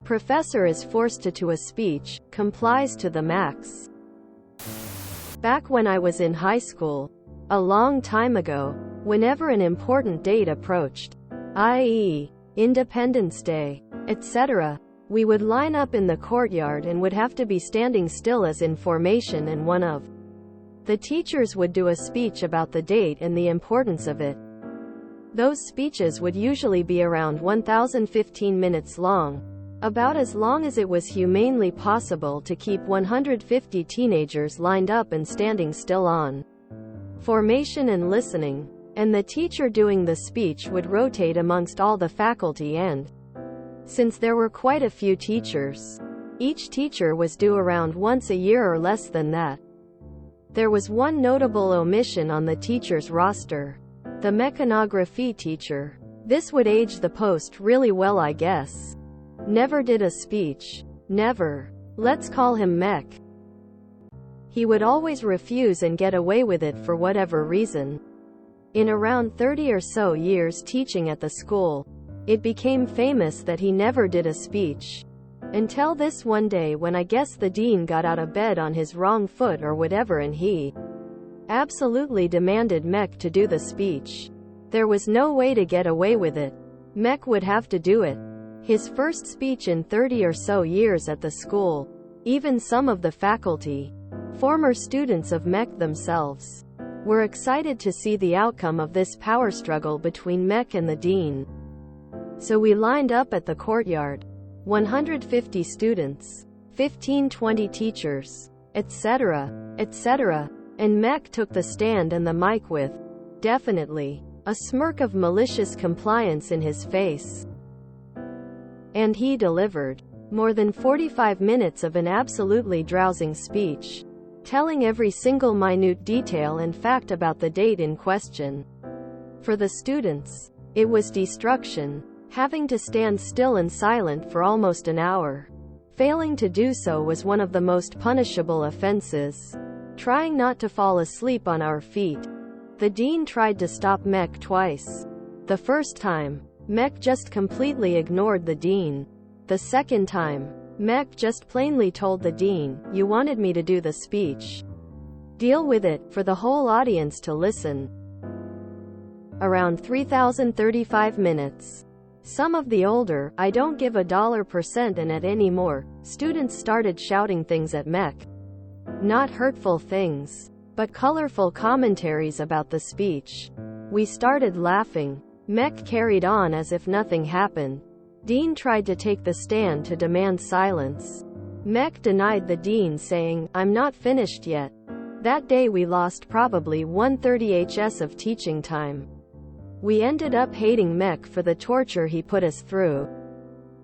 professor is forced to a speech, complies to the max. Back when I was in high school, a long time ago, whenever an important date approached, i.e., Independence Day, etc., we would line up in the courtyard and would have to be standing still as in formation, and one of the teachers would do a speech about the date and the importance of it. Those speeches would usually be around 1,015 minutes long, about as long as it was humanely possible to keep 150 teenagers lined up and standing still on formation and listening, and the teacher doing the speech would rotate amongst all the faculty, and since there were quite a few teachers, each teacher was due around once a year or less than that. There was one notable omission on the teacher's roster: the mecanography teacher. This would age the post really well, I guess. Never did a speech. Never. Let's call him Mech. He would always refuse and get away with it for whatever reason. In around 30 or so years teaching at the school, it became famous that he never did a speech. Until this one day when I guess the dean got out of bed on his wrong foot or whatever, and he absolutely demanded Mech to do the speech. There was no way to get away with it. Mech would have to do it. His first speech in 30 or so years at the school. Even some of the faculty, former students of Mech themselves, were excited to see the outcome of this power struggle between Mech and the dean. So we lined up at the courtyard. 150 students, 15-20 teachers, etc., etc., and Mech took the stand and the mic with, definitely, a smirk of malicious compliance in his face. And he delivered more than 45 minutes of an absolutely drowsing speech, telling every single minute detail and fact about the date in question. For the students, it was destruction, having to stand still and silent for almost an hour. Failing to do so was one of the most punishable offenses. Trying not to fall asleep on our feet. The dean tried to stop Mech twice. The first time, Mech just completely ignored the dean. The second time, Mech just plainly told the dean, "You wanted me to do the speech. Deal with it," for the whole audience to listen. Around 3,035 minutes. Some of the older, "I don't give a $1% and at any more," students started shouting things at Mech. Not hurtful things, but colorful commentaries about the speech. We started laughing. Mech carried on as if nothing happened. Dean tried to take the stand to demand silence. Mech denied the dean, saying, "I'm not finished yet." That day we lost probably 130 HS of teaching time. We ended up hating Mech for the torture he put us through.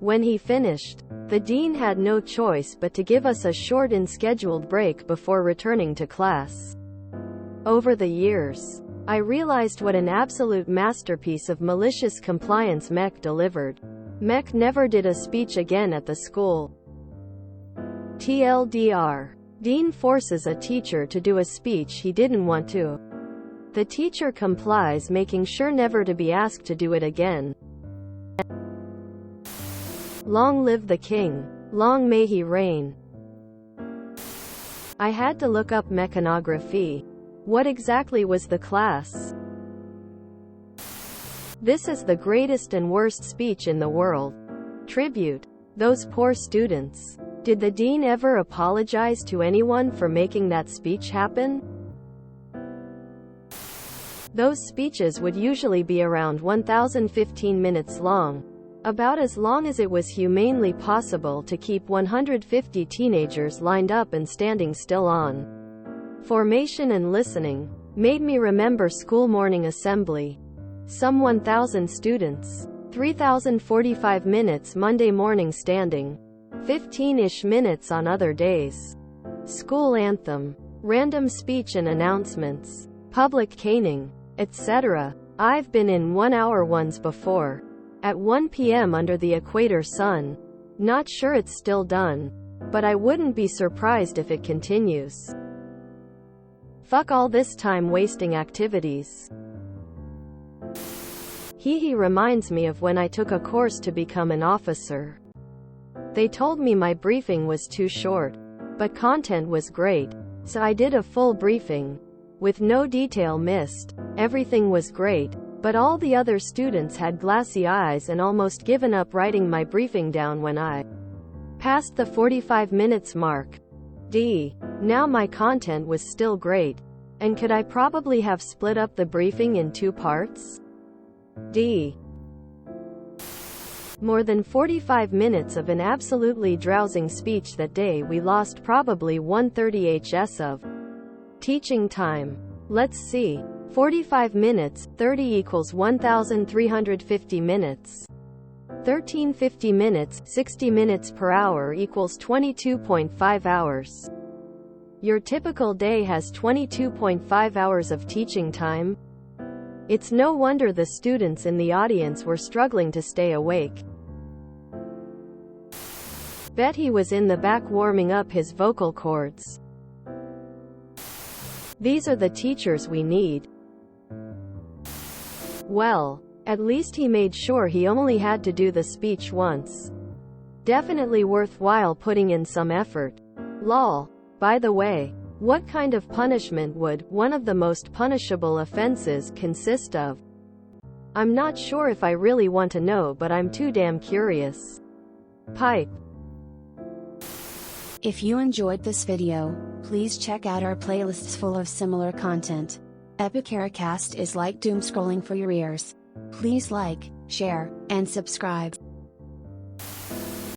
When he finished, the dean had no choice but to give us a short unscheduled break before returning to class. Over the years, I realized what an absolute masterpiece of malicious compliance Mech delivered. Mech never did a speech again at the school. TLDR. Dean forces a teacher to do a speech he didn't want to. The teacher complies, making sure never to be asked to do it again. Long live the king. Long may he reign. I had to look up mecanography. What exactly was the class? This is the greatest and worst speech in the world. Tribute. Those poor students. Did the dean ever apologize to anyone for making that speech happen? Those speeches would usually be around 1,015 minutes long, about as long as it was humanely possible to keep 150 teenagers lined up and standing still on formation and listening. Made me remember school morning assembly. Some 1,000 students, 3,045 minutes Monday morning standing, 15-ish minutes on other days. School anthem, random speech and announcements, public caning, etc. I've been in 1-hour ones before. At 1 p.m. under the equator sun. Not sure it's still done, but I wouldn't be surprised if it continues. Fuck all this time wasting activities. He reminds me of when I took a course to become an officer. They told me my briefing was too short, but content was great, so I did a full briefing, with no detail missed. Everything was great, but all the other students had glassy eyes and almost given up writing my briefing down when I passed the 45 minutes mark. Now my content was still great, and could I probably have split up the briefing in 2 parts? More than 45 minutes of an absolutely drowsing speech that day. We lost probably 130 HS of teaching time. Let's see. 45 minutes, 30 equals 1,350 minutes. 1350 minutes, 60 minutes per hour equals 22.5 hours. Your typical day has 22.5 hours of teaching time. It's no wonder the students in the audience were struggling to stay awake. Bet he was in the back warming up his vocal cords. These are the teachers we need. Well, at least he made sure he only had to do the speech once. Definitely worthwhile putting in some effort. Lol. By the way, what kind of punishment would one of the most punishable offenses consist of? I'm not sure if I really want to know, but I'm too damn curious. Pipe. If you enjoyed this video, please check out our playlists full of similar content. Epic Ericast is like doom scrolling for your ears. Please like, share, and subscribe.